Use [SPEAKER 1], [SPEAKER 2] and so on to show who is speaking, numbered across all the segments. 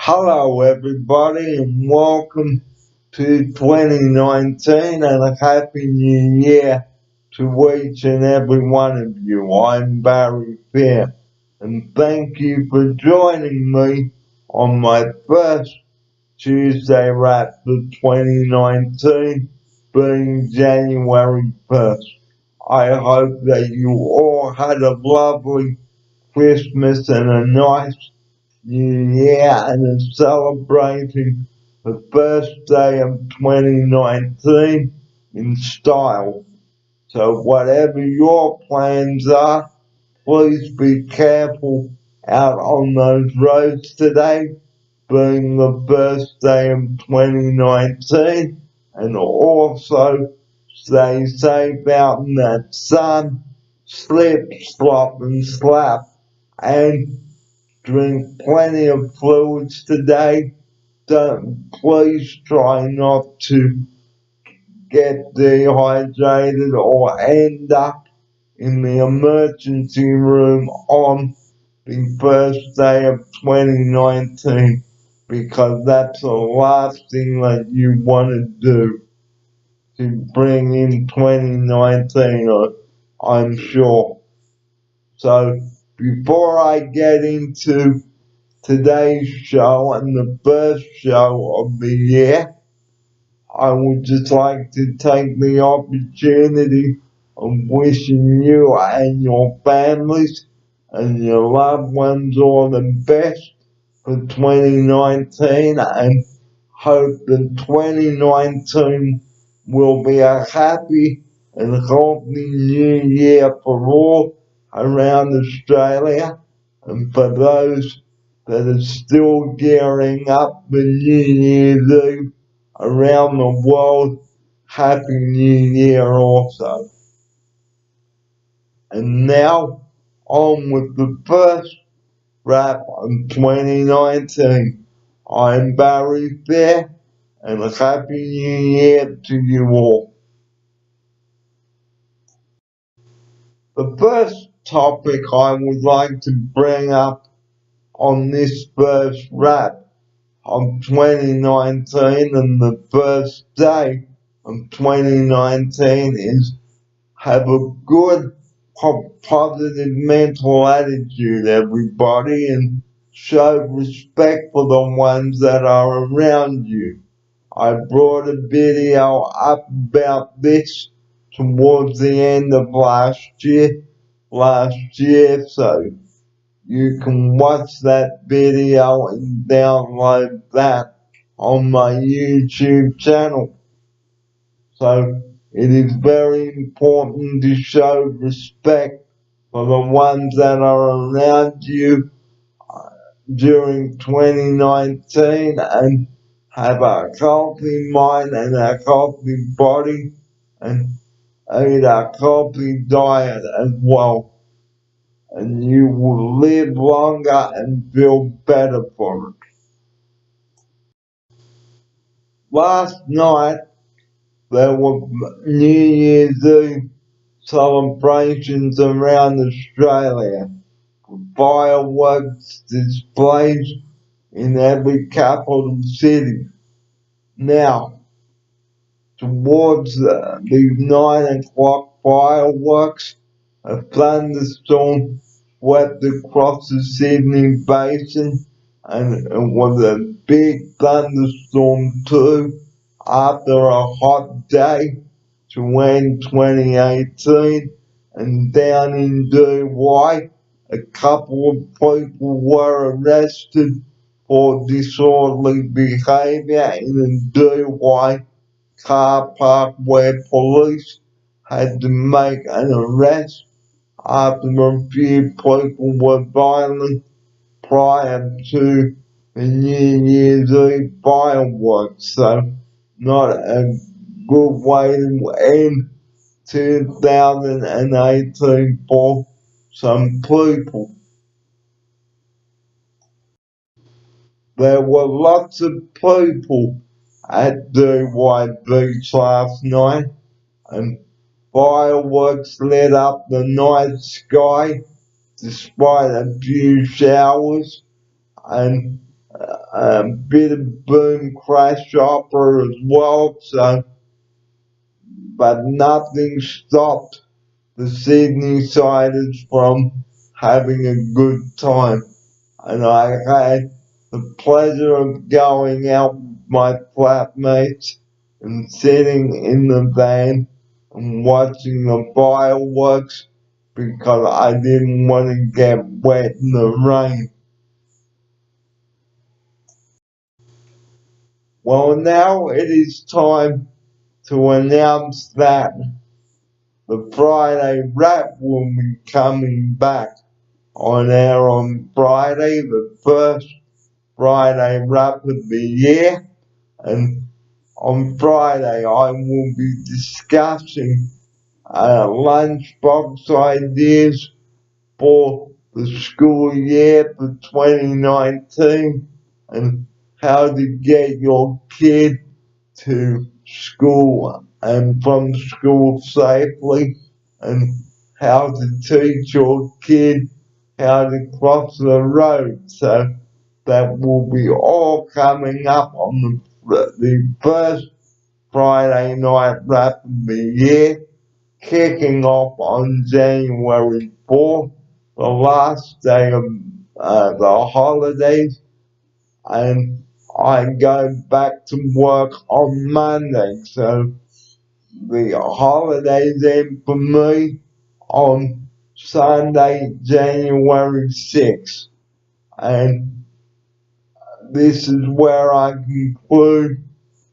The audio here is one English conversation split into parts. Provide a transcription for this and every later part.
[SPEAKER 1] Hello everybody and welcome to 2019 and a happy new year to each and every one of you. I'm Barry Fair and thank you for joining me on my first Tuesday wrap for 2019 being January 1st. I hope that you all had a lovely Christmas and a nice New Year and is celebrating the first day of 2019 in style. So whatever your plans are, please be careful out on those roads today, being the first day of 2019, and also stay safe out in that sun, slip, slop and slap, and drink plenty of fluids today. Please try not to get dehydrated or end up in the emergency room on the first day of 2019 because that's the last thing that you want to do to bring in 2019, I'm sure. So before I get into today's show and the first show of the year, I would just like to take the opportunity of wishing you and your families and your loved ones all the best for 2019 and hope that 2019 will be a happy and healthy new year for all around Australia and for those that are still gearing up for New Year's Eve around the world. Happy New Year also. And now, on with the first wrap of 2019. I'm Barry Fair, and a Happy New Year to you all. The first topic I would like to bring up on this first wrap of 2019 and the first day of 2019 is have a good positive mental attitude, everybody, and show respect for the ones that are around you. I brought a video up about this towards the end of last year, so you can watch that video and download that on my YouTube channel. So it is very important to show respect for the ones that are around you during 2019 and have a healthy mind and a healthy body and eat a healthy diet as well. And you will live longer and feel better for it. Last night, there were New Year's Eve celebrations around Australia. Fireworks displays in every capital city. Now, towards the 9 o'clock fireworks, a thunderstorm swept across the Sydney Basin, and it was a big thunderstorm too, after a hot day to end 2018. And down in Dee Why, a couple of people were arrested for disorderly behaviour in a Dee Why car park where police had to make an arrest after a few people were violent prior to the New Year's Eve fireworks. So not a good way to end 2018 for some people. There were lots of people at Dee Why Beach last night, and fireworks lit up the night sky despite a few showers, and a bit of boom crash opera as well, so, but nothing stopped the Sydney Siders from having a good time. And I had the pleasure of going out with my flatmates and sitting in the van and watching the fireworks because I didn't want to get wet in the rain. Well, now it is time to announce that the Friday Wrap will be coming back on air on Friday, the first Friday Wrap of the year. And on Friday, I will be discussing lunchbox ideas for the school year for 2019 and how to get your kid to school and from school safely, and how to teach your kid how to cross the road. So that will be all coming up on the first Friday night wrap of the year, kicking off on January 4th, the last day of the holidays, and I go back to work on Monday. So the holidays end for me on Sunday, January 6th. And this is where I conclude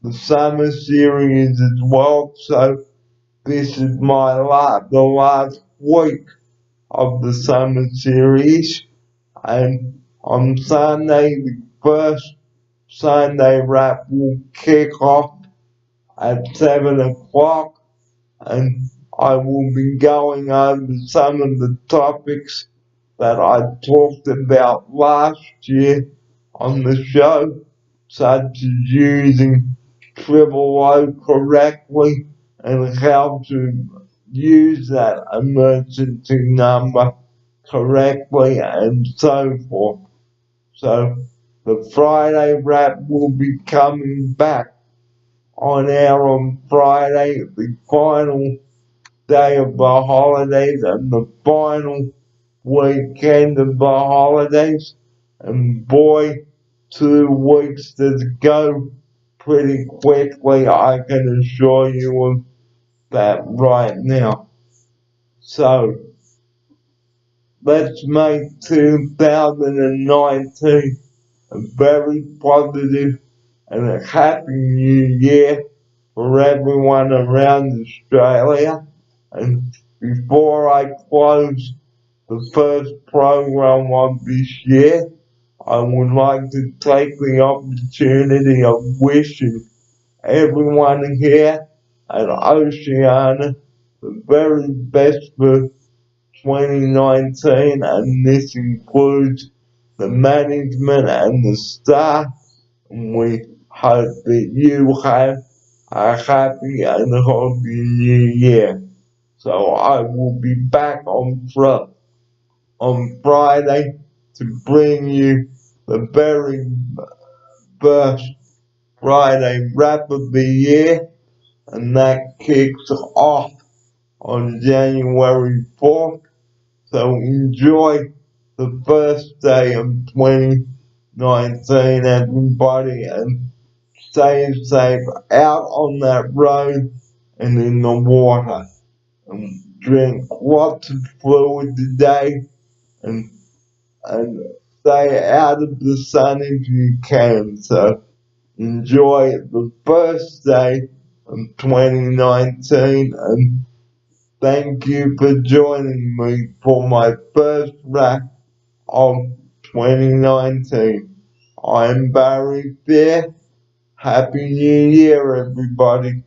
[SPEAKER 1] the summer series as well. So this is the last week of the summer series. And on Sunday, the first Sunday wrap will kick off at 7 o'clock, and I will be going over some of the topics that I talked about last year on the show, such as using 000 correctly and how to use that emergency number correctly and so forth. So the Friday wrap will be coming back on air on Friday, the final day of the holidays and the final weekend of the holidays. And boy, 2 weeks to go pretty quickly, I can assure you of that right now. So let's make 2019 a very positive and a happy new year for everyone around Australia. And before I close the first program of this year, I would like to take the opportunity of wishing everyone here at Oceania the very best for 2019, and this includes the management and the staff. And we hope that you have a happy and healthy new year. So I will be back on Friday to bring you the very first Friday wrap of the year, and that kicks off on January 4th. So enjoy the first day of 2019, everybody, and stay safe out on that road and in the water. And drink lots of fluid today, and stay out of the sun if you can. So enjoy the first day of 2019, and thank you for joining me for my first wrap of 2019. I'm Barry Fair. Happy New Year, everybody.